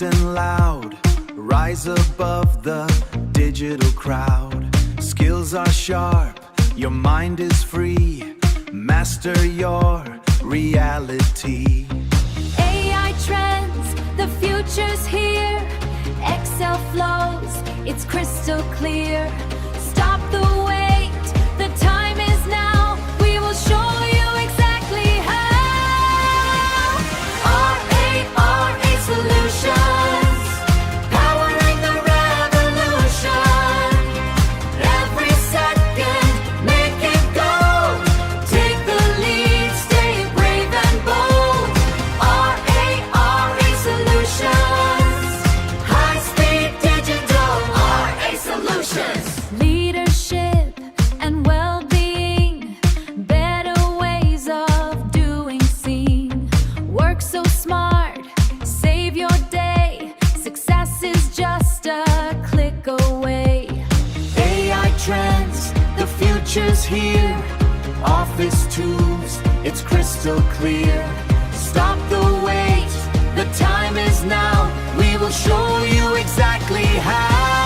fast and loud, rise above the digital crowd. Skills are sharp, your mind is free. Master your reality. AI trends, the future's here. Excel flows, it's crystal clear. Stop the wait, the time is now. We will show you exactly how. RA solutions, powering the revolution. Every second, make it go. Take the lead, stay brave and bold. RA solutions, high-speed digital. RA solutions, leadership and well-being, better ways of doing seen. Work so smart, save your day. Success is just a click away. AI trends, the future's here. Office tools, it's crystal clear. Stop the wait, the time is now. We will show you exactly how.